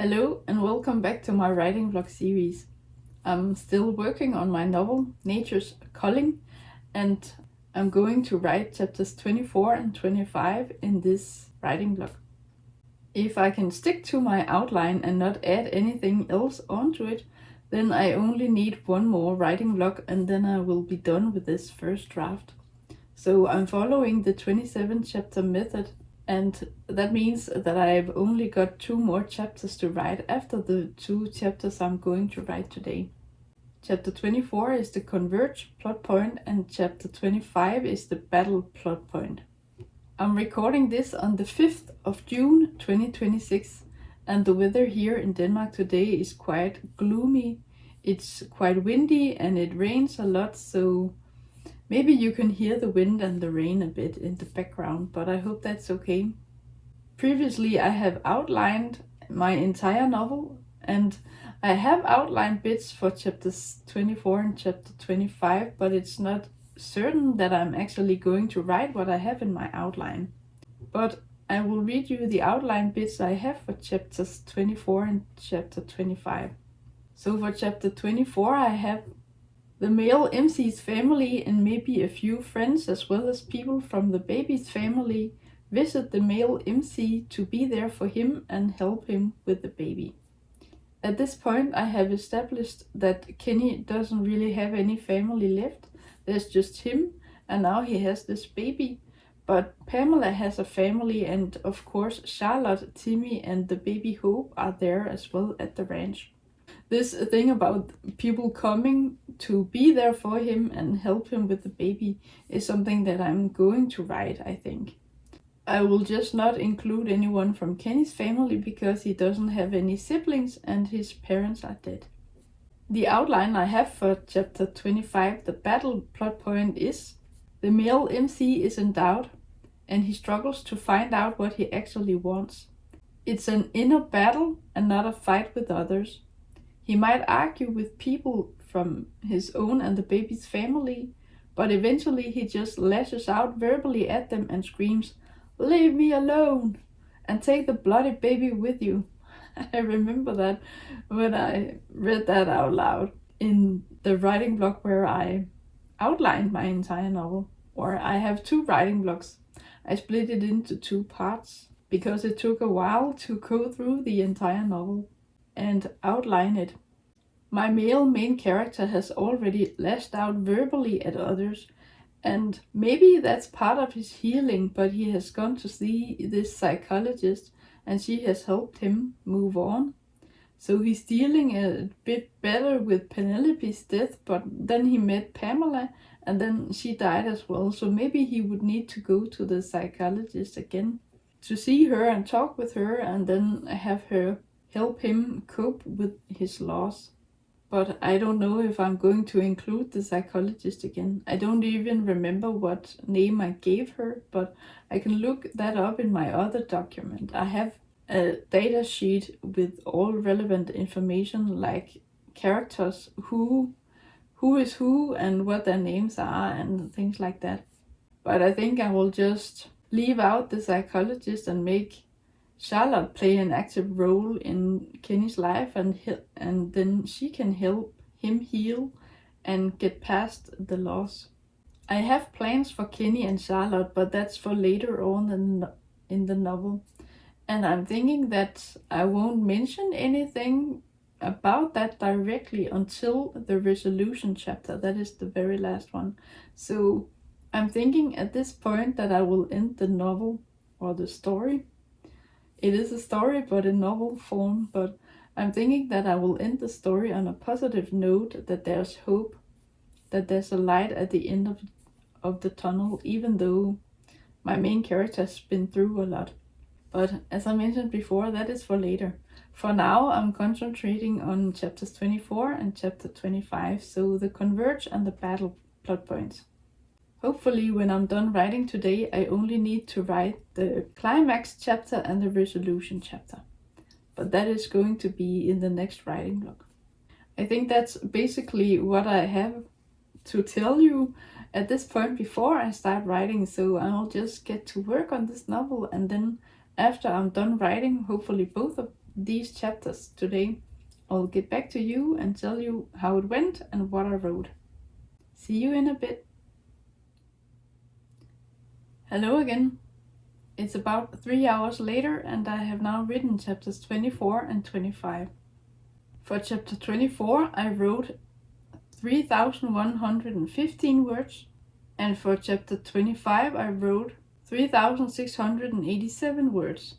Hello and welcome back to my writing vlog series. I'm still working on my novel, Nature's Culling, and I'm going to write chapters 24 and 25 in this writing vlog. If I can stick to my outline and not add anything else onto it, then I only need one more writing vlog and then I will be done with this first draft. So I'm following the 27 chapter method, and that means that I've only got 2 more chapters to write after the 2 chapters I'm going to write today. Chapter 24 is the Converge plot point and chapter 25 is the Battle plot point. I'm recording this on the 5th of June 2026 and the weather here in Denmark today is quite gloomy. It's quite windy and it rains a lot, so maybe you can hear the wind and the rain a bit in the background, but I hope that's okay. Previously I have outlined my entire novel, and I have outlined bits for chapters 24 and chapter 25, but it's not certain that I'm actually going to write what I have in my outline. But I will read you the outline bits I have for chapters 24 and chapter 25. So for chapter 24 I have the male MC's family and maybe a few friends as well as people from the baby's family visit the male MC to be there for him and help him with the baby. At this point I have established that Kenny doesn't really have any family left. There's just him and now he has this baby. But Pamela has a family and of course Charlotte, Timmy and the baby Hope are there as well at the ranch. This thing about people coming to be there for him and help him with the baby is something that I'm going to write, I think. I will just not include anyone from Kenny's family because he doesn't have any siblings and his parents are dead. The outline I have for chapter 25, the battle plot point, is the male MC is in doubt and he struggles to find out what he actually wants. It's an inner battle and not a fight with others. He might argue with people from his own and the baby's family, but eventually he just lashes out verbally at them and screams, "Leave me alone and take the bloody baby with you." I remember that when I read that out loud in the writing blog where I outlined my entire novel. Or I have 2 writing blogs. I split it into 2 parts because it took a while to go through the entire novel and outline it. My male main character has already lashed out verbally at others, and maybe that's part of his healing, but he has gone to see this psychologist and she has helped him move on. So he's dealing a bit better with Penelope's death, but then he met Pamela and then she died as well, so maybe he would need to go to the psychologist again to see her and talk with her and then have her help him cope with his loss. But I don't know if I'm going to include the psychologist again. I don't even remember what name I gave her, but I can look that up in my other document. I have a data sheet with all relevant information like characters, who is who and what their names are and things like that. But I think I will just leave out the psychologist and make Charlotte play an active role in Kenny's life and then she can help him heal and get past the loss. I have plans for Kenny and Charlotte, but that's for later on in the novel. And I'm thinking that I won't mention anything about that directly until the resolution chapter. That is the very last one. So I'm thinking at this point that I will end the novel or the story. It is a story, but in novel form, but I'm thinking that I will end the story on a positive note, that there's hope, that there's a light at the end of the tunnel, even though my main character has been through a lot. But as I mentioned before, that is for later. For now, I'm concentrating on chapters 24 and chapter 25, so the Converge and the Battle plot points. Hopefully when I'm done writing today, I only need to write the climax chapter and the resolution chapter. But that is going to be in the next writing blog. I think that's basically what I have to tell you at this point before I start writing, so I'll just get to work on this novel and then after I'm done writing, hopefully both of these chapters today. I'll get back to you and tell you how it went and what I wrote. See you in a bit. Hello again. It's about 3 hours later and I have now written chapters 24 and 25. For chapter 24 I wrote 3,115 words, and for chapter 25 I wrote 3,687 words.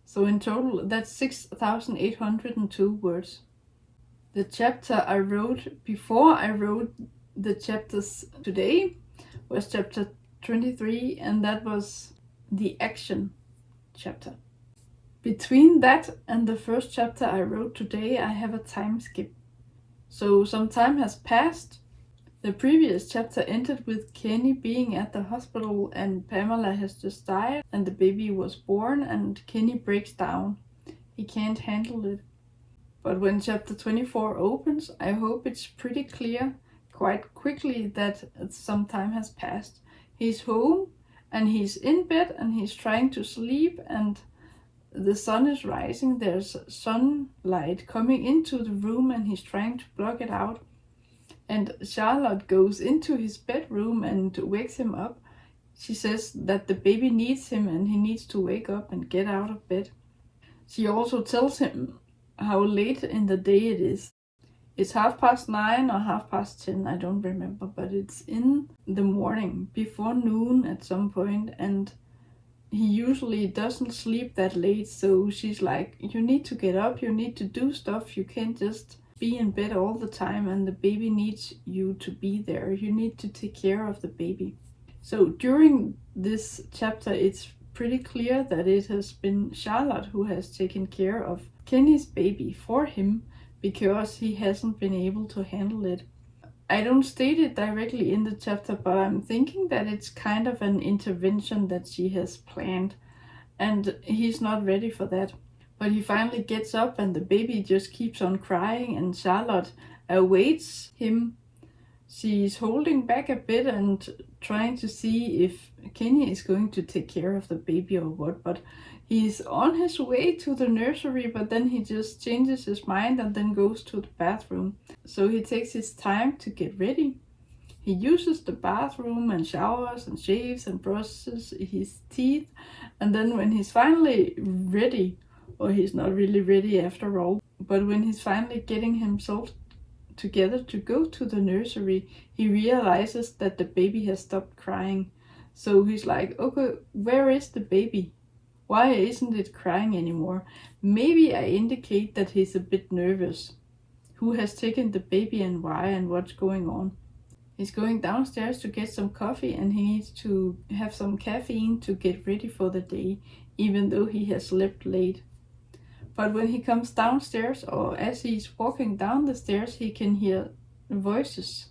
So in total that's 6,802 words. The chapter I wrote before I wrote the chapters today was chapter 23, and that was the action chapter. Between that and the first chapter I wrote today, I have a time skip. So some time has passed. The previous chapter ended with Kenny being at the hospital and Pamela has just died and the baby was born and Kenny breaks down. He can't handle it. But when chapter 24 opens, I hope it's pretty clear quite quickly that some time has passed. He's home and he's in bed and he's trying to sleep and the sun is rising. There's sunlight coming into the room and he's trying to block it out. And Charlotte goes into his bedroom and wakes him up. She says that the baby needs him and he needs to wake up and get out of bed. She also tells him how late in the day it is. It's 9:30 or 10:30, I don't remember, but it's in the morning, before noon at some point, and he usually doesn't sleep that late, so she's like, you need to get up, you need to do stuff, you can't just be in bed all the time, and the baby needs you to be there, you need to take care of the baby. So during this chapter, it's pretty clear that it has been Charlotte who has taken care of Kenny's baby for him, because he hasn't been able to handle it. I don't state it directly in the chapter, but I'm thinking that it's kind of an intervention that she has planned, and he's not ready for that. But he finally gets up and the baby just keeps on crying and Charlotte awaits him. She's holding back a bit and trying to see if Kenny is going to take care of the baby or what, but he's on his way to the nursery, but then he just changes his mind and then goes to the bathroom. So he takes his time to get ready. He uses the bathroom and showers and shaves and brushes his teeth, and then when he's finally ready, or he's not really ready after all, but when he's finally getting himself together to go to the nursery, he realizes that the baby has stopped crying. So he's like, okay, where is the baby? Why isn't it crying anymore? Maybe I indicate that he's a bit nervous. Who has taken the baby and why and what's going on? He's going downstairs to get some coffee and he needs to have some caffeine to get ready for the day, even though he has slept late. But when he comes downstairs, or as he's walking down the stairs, he can hear voices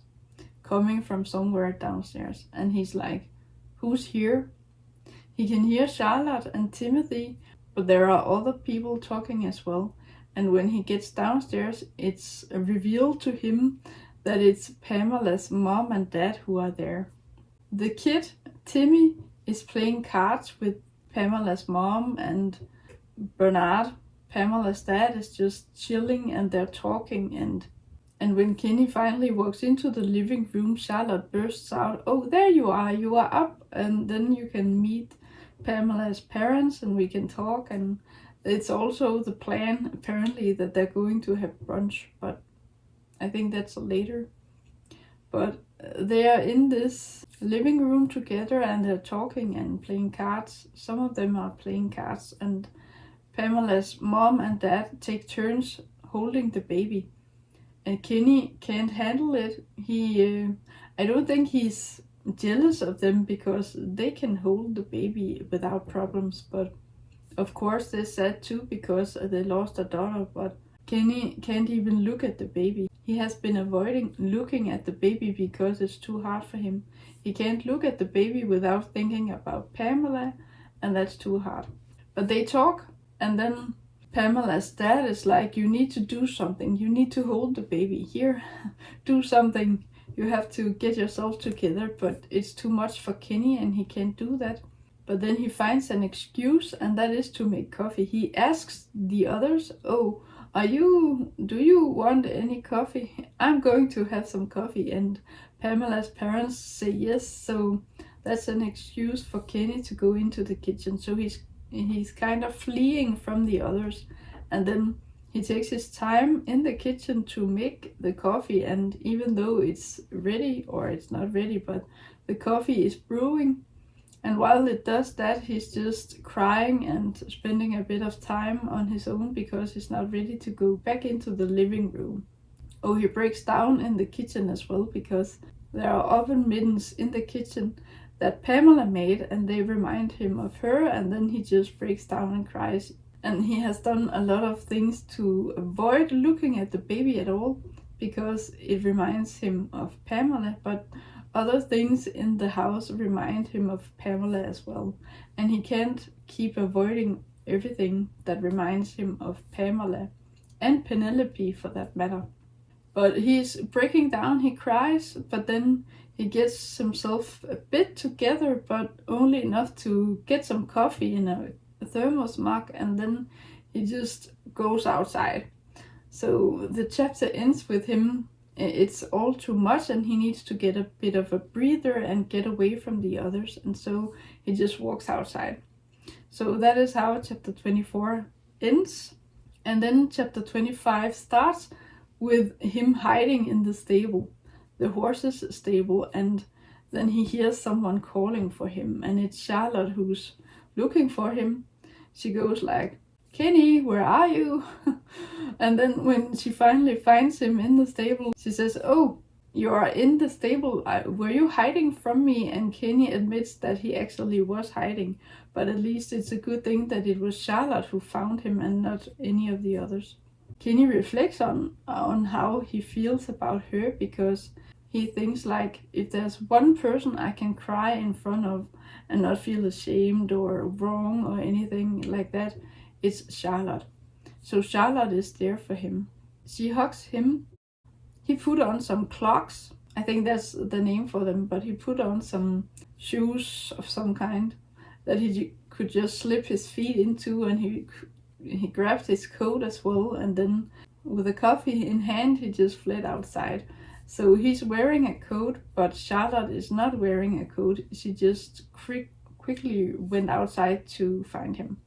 coming from somewhere downstairs. And he's like, who's here? He can hear Charlotte and Timothy, but there are other people talking as well. And when he gets downstairs, it's revealed to him that it's Pamela's mom and dad who are there. The kid, Timmy, is playing cards with Pamela's mom, and Bernard, Pamela's dad, is just chilling and they're talking, and when Kenny finally walks into the living room, Charlotte bursts out, oh, there you are up, and then you can meet Pamela's parents and we can talk. And it's also the plan apparently that they're going to have brunch, but I think that's later. But they are in this living room together and they're talking and playing cards. Some of them are playing cards, and Pamela's mom and dad take turns holding the baby. And Kenny can't handle it. I don't think he's jealous of them because they can hold the baby without problems. But of course they're sad too because they lost a daughter. But Kenny can't even look at the baby. He has been avoiding looking at the baby because it's too hard for him. He can't look at the baby without thinking about Pamela, and that's too hard. But they talk, and then Pamela's dad is like, you need to do something. You need to hold the baby. Here, do something. You have to get yourself together. But it's too much for Kenny and he can't do that. But then he finds an excuse, and that is to make coffee. He asks the others, "Oh, do you want any coffee? I'm going to have some coffee." And Pamela's parents say yes, so that's an excuse for Kenny to go into the kitchen. So he's kind of fleeing from the others, and then he takes his time in the kitchen to make the coffee. And even though it's ready, or it's not ready, but the coffee is brewing, and while it does that, he's just crying and spending a bit of time on his own because he's not ready to go back into the living room. Oh, he breaks down in the kitchen as well because there are oven mittens in the kitchen that Pamela made, and they remind him of her, and then he just breaks down and cries. And he has done a lot of things to avoid looking at the baby at all because it reminds him of Pamela, but other things in the house remind him of Pamela as well, and he can't keep avoiding everything that reminds him of Pamela, and Penelope for that matter. But he's breaking down, he cries, but then he gets himself a bit together, but only enough to get some coffee in a thermos mug, and then he just goes outside. So the chapter ends with him, it's all too much, and he needs to get a bit of a breather and get away from the others, and so he just walks outside. So that is how chapter 24 ends. And then chapter 25 starts with him hiding in the stable, the horses' stable, and then he hears someone calling for him, and it's Charlotte who's looking for him. She goes like, "Kenny, where are you?" And then when she finally finds him in the stable, she says, "Oh, you are in the stable. Were you hiding from me?" And Kenny admits that he actually was hiding, but at least it's a good thing that it was Charlotte who found him and not any of the others. Kenny reflects on how he feels about her, because he thinks like, if there's one person I can cry in front of and not feel ashamed or wrong or anything like that, it's Charlotte. So Charlotte is there for him. She hugs him. He put on some clogs. I think that's the name for them, but he put on some shoes of some kind that he could just slip his feet into, and he grabbed his coat as well, and then with a coffee in hand, he just fled outside. So he's wearing a coat, but Charlotte is not wearing a coat. She just quickly went outside to find him.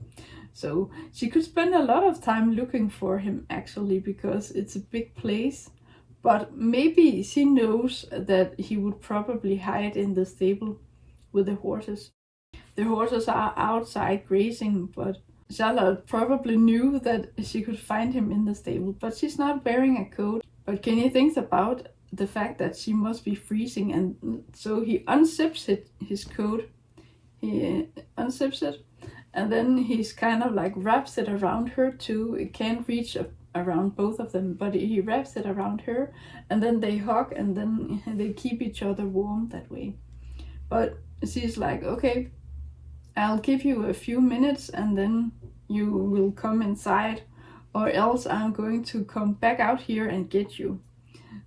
So she could spend a lot of time looking for him actually, because it's a big place. But maybe she knows that he would probably hide in the stable with the horses. The horses are outside grazing, but Charlotte probably knew that she could find him in the stable, but she's not wearing a coat. But Kenny thinks about the fact that she must be freezing, and so he unzips his coat. He unzips it, and then he's kind of like wraps it around her too. It can't reach around both of them, but he wraps it around her, and then they hug, and then they keep each other warm that way. But she's like, "Okay, I'll give you a few minutes and then you will come inside, or else I'm going to come back out here and get you."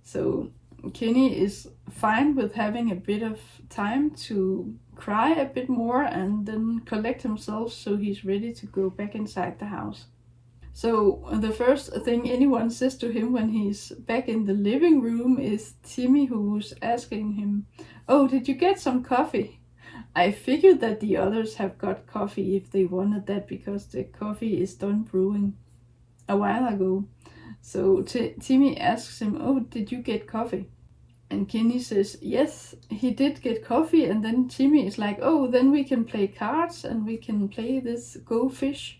So Kenny is fine with having a bit of time to cry a bit more and then collect himself, so he's ready to go back inside the house. So the first thing anyone says to him when he's back in the living room is Timmy, who's asking him, "Oh, did you get some coffee?" I figured that the others have got coffee if they wanted that, because the coffee is done brewing a while ago. So Timmy asks him, "Oh, did you get coffee?" And Kenny says, yes, he did get coffee. And then Timmy is like, "Oh, then we can play cards and we can play this Go Fish."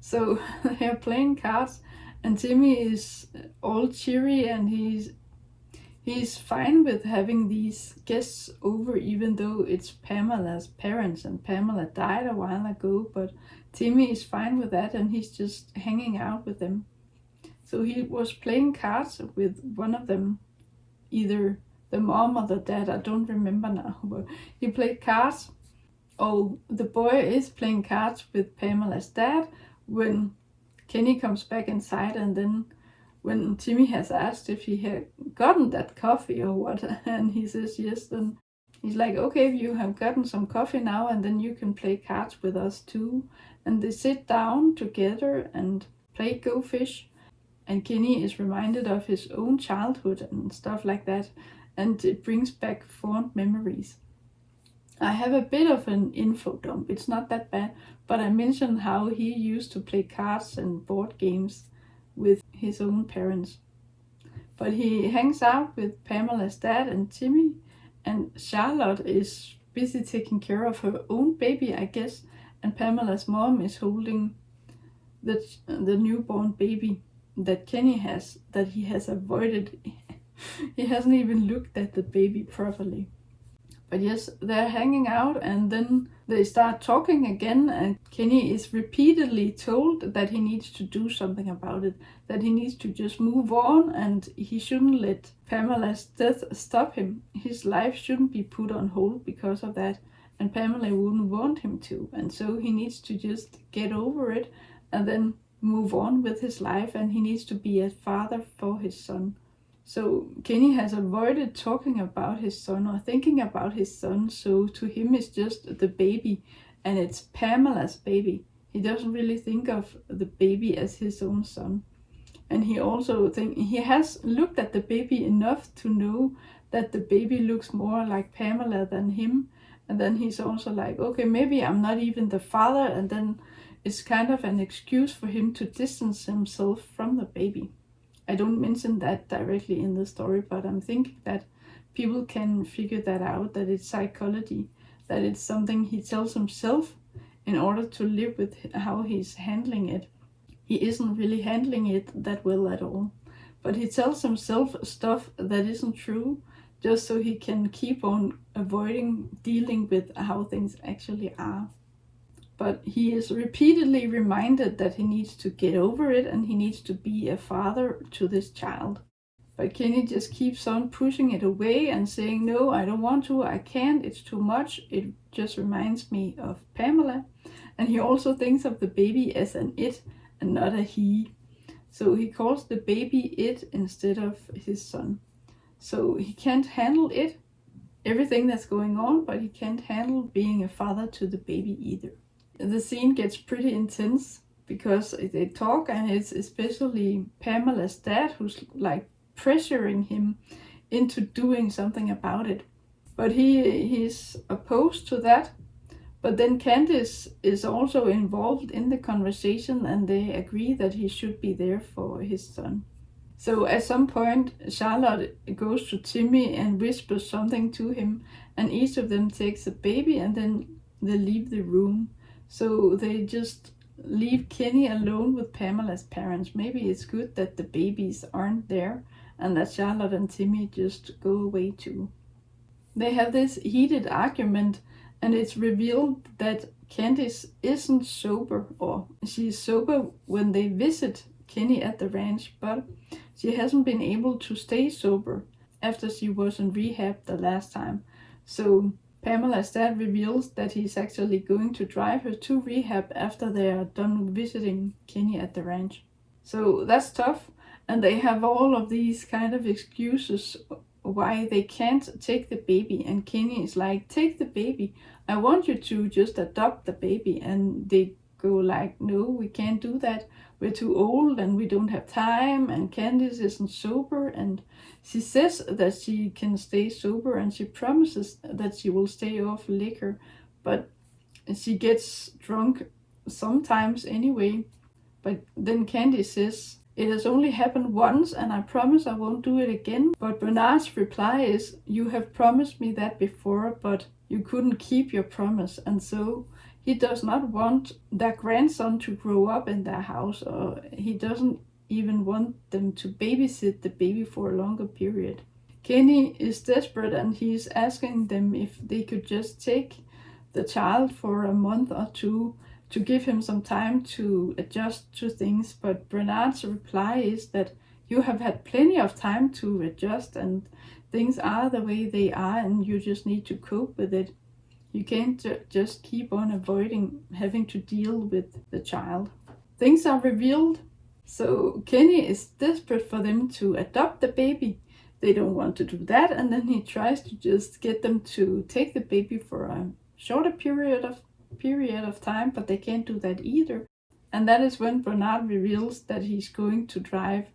So they're playing cards, and Timmy is all cheery, and he's fine with having these guests over, even though it's Pamela's parents and Pamela died a while ago, but Timmy is fine with that, and he's just hanging out with them. So he was playing cards with one of them, either the mom or the dad, I don't remember now, but he played cards. Oh, the boy is playing cards with Pamela's dad when Kenny comes back inside, and then when Timmy has asked if he had gotten that coffee or what, and he says yes, then He's like, okay, you have gotten some coffee now, and then you can play cards with us too. And they sit down together and play Go Fish. And Kenny is reminded of his own childhood and stuff like that. And it brings back fond memories. I have a bit of an info dump. It's not that bad, but I mentioned how he used to play cards and board games with his own parents. But he hangs out with Pamela's dad and Timmy, and Charlotte is busy taking care of her own baby, I guess, and Pamela's mom is holding the newborn baby that Kenny has, that he has avoided. He hasn't even looked at the baby properly. But yes, they're hanging out, and then they start talking again, and Kenny is repeatedly told that he needs to do something about it, that he needs to just move on, and he shouldn't let Pamela's death stop him. His life shouldn't be put on hold because of that, and Pamela wouldn't want him to, and so he needs to just get over it and then move on with his life, and he needs to be a father for his son. So Kenny has avoided talking about his son or thinking about his son, so to him it's just the baby, and it's Pamela's baby. He doesn't really think of the baby as his own son. And he also he has looked at the baby enough to know that the baby looks more like Pamela than him. And then he's also like, okay, maybe I'm not even the father, and then it's kind of an excuse for him to distance himself from the baby. I don't mention that directly in the story, but I'm thinking that people can figure that out, that it's psychology, that it's something he tells himself in order to live with how he's handling it. He isn't really handling it that well at all, but he tells himself stuff that isn't true just so he can keep on avoiding dealing with how things actually are. But he is repeatedly reminded that he needs to get over it and he needs to be a father to this child. But Kenny just keeps on pushing it away and saying, no, I don't want to, I can't, it's too much, it just reminds me of Pamela. And he also thinks of the baby as an it and not a he. So he calls the baby it instead of his son. So he can't handle it, everything that's going on, but he can't handle being a father to the baby either. The scene gets pretty intense because they talk, and it's especially Pamela's dad who's like pressuring him into doing something about it. But he's opposed to that. But then Candice is also involved in the conversation, and they agree that he should be there for his son. So at some point, Charlotte goes to Timmy and whispers something to him, and each of them takes a baby, and then they leave the room. So they just leave Kenny alone with Pamela's parents. Maybe it's good that the babies aren't there and that Charlotte and Timmy just go away too. They have this heated argument, and it's revealed that Candice isn't sober, or she's sober when they visit Kenny at the ranch, but she hasn't been able to stay sober after she was in rehab the last time. So Pamela's dad reveals that he's actually going to drive her to rehab after they are done visiting Kenny at the ranch. So that's tough, and they have all of these kind of excuses why they can't take the baby, and Kenny is like, take the baby, I want you to just adopt the baby, and they go like, no, we can't do that, we're too old and we don't have time, and Candice isn't sober, and she says that she can stay sober, and she promises that she will stay off liquor, but she gets drunk sometimes anyway. But then Candice says, it has only happened once, and I promise I won't do it again. But Bernard's reply is, you have promised me that before, but you couldn't keep your promise. And so he does not want their grandson to grow up in their house, or he doesn't even want them to babysit the baby for a longer period. Kenny is desperate, and he's asking them if they could just take the child for a month or two to give him some time to adjust to things. But Bernard's reply is that you have had plenty of time to adjust, and things are the way they are, and you just need to cope with it. You can't just keep on avoiding having to deal with the child. Things are revealed. So Kenny is desperate for them to adopt the baby. they don't want to do that, and then he tries to just get them to take the baby for a shorter period of time, but they can't do that either. And that is when Bernard reveals that he's going to drive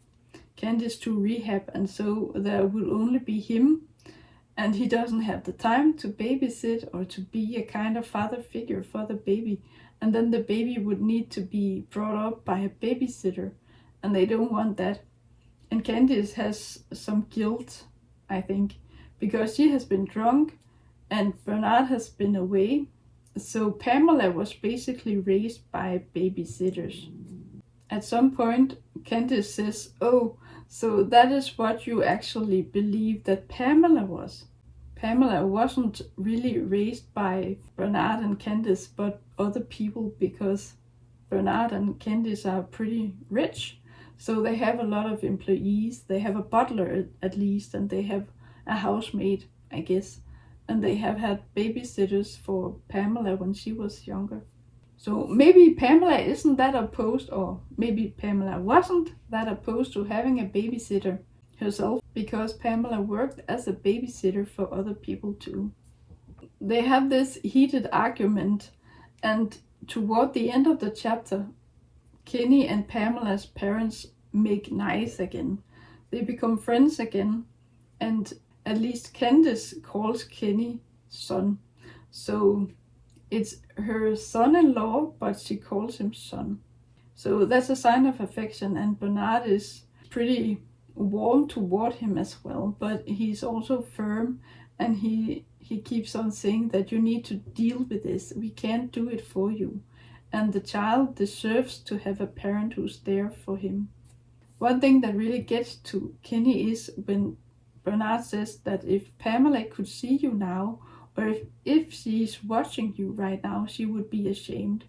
Candice to rehab, and so there will only be him, and he doesn't have the time to babysit or to be a kind of father figure for the baby. And then the baby would need to be brought up by a babysitter, and they don't want that. And Candice has some guilt, I think, because she has been drunk and Bernard has been away. So Pamela was basically raised by babysitters. At some point, Candice says, "Oh, so that is what you actually believe that Pamela was." Pamela wasn't really raised by Bernard and Candice, but other people, because Bernard and Candice are pretty rich. So they have a lot of employees. They have a butler at least, and they have a housemaid, I guess. And they have had babysitters for Pamela when she was younger. So maybe Pamela isn't that opposed, or maybe Pamela wasn't that opposed to having a babysitter herself, because Pamela worked as a babysitter for other people too. They have this heated argument, and toward the end of the chapter, Kenny and Pamela's parents make nice again. They become friends again, and at least Candice calls Kenny son. So it's her son-in-law, but she calls him son. So that's a sign of affection, and Bernard is pretty warm toward him as well, but he's also firm, and he keeps on saying that you need to deal with this. We can't do it for you. And the child deserves to have a parent who's there for him. One thing that really gets to Kenny is when Bernard says that if Pamela could see you now, or if she's watching you right now, she would be ashamed.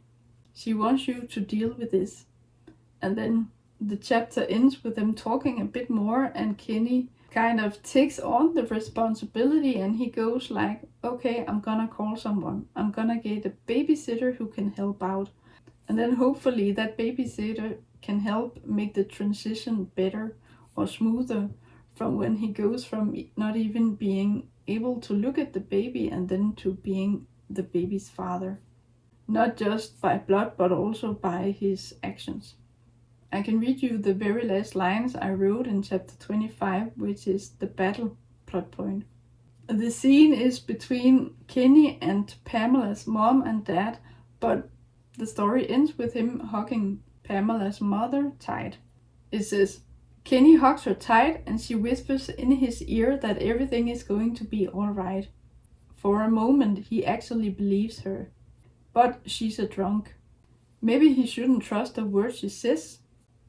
She wants you to deal with this. And then the chapter ends with them talking a bit more, and Kenny kind of takes on the responsibility, and he goes like, okay, I'm gonna call someone. I'm gonna get a babysitter who can help out. And then hopefully that babysitter can help make the transition better or smoother from when he goes from not even being able to look at the baby and then to being the baby's father. Not just by blood, but also by his actions. I can read you the very last lines I wrote in chapter 25, which is the battle plot point. The scene is between Kenny and Pamela's mom and dad, but the story ends with him hugging Pamela's mother tight. It says, Kenny hugs her tight and she whispers in his ear that everything is going to be alright. For a moment, he actually believes her. But she's a drunk. Maybe he shouldn't trust a word she says,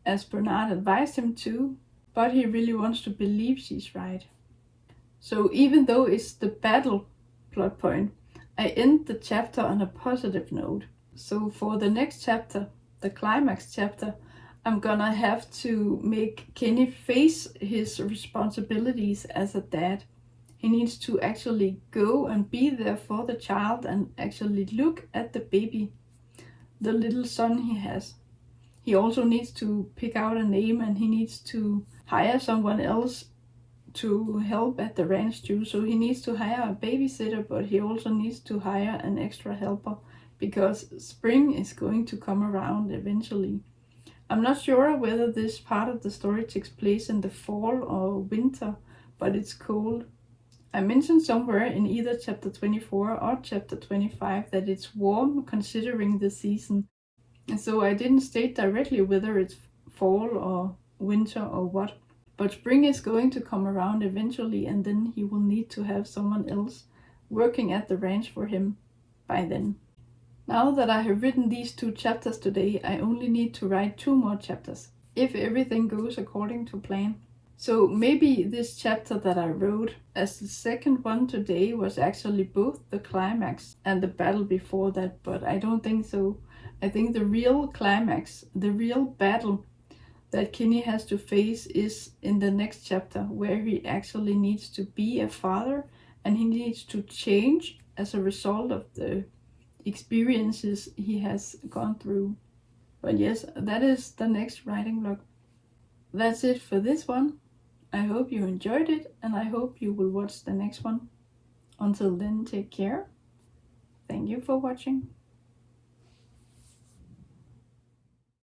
as Bernard advised him to, but he really wants to believe she's right. So even though it's the battle plot point, I end the chapter on a positive note. So for the next chapter, the climax chapter, I'm gonna have to make Kenny face his responsibilities as a dad. He needs to actually go and be there for the child and actually look at the baby, the little son he has. He also needs to pick out a name, and he needs to hire someone else to help at the ranch too. So he needs to hire a babysitter, but he also needs to hire an extra helper because spring is going to come around eventually. I'm not sure whether this part of the story takes place in the fall or winter, but it's cold. I mentioned somewhere in either chapter 24 or chapter 25 that it's warm considering the season. And so I didn't state directly whether it's fall or winter or what. But spring is going to come around eventually, and then he will need to have someone else working at the ranch for him by then. Now that I have written these 2 chapters today, I only need to write 2 more chapters, if everything goes according to plan. So maybe this chapter that I wrote as the second one today was actually both the climax and the battle before that, but I don't think so. I think the real climax, the real battle that Kenny has to face is in the next chapter, where he actually needs to be a father and he needs to change as a result of the experiences he has gone through. But yes, that is the next writing vlog. That's it for this one. I hope you enjoyed it, and I hope you will watch the next one. Until then, take care. Thank you for watching.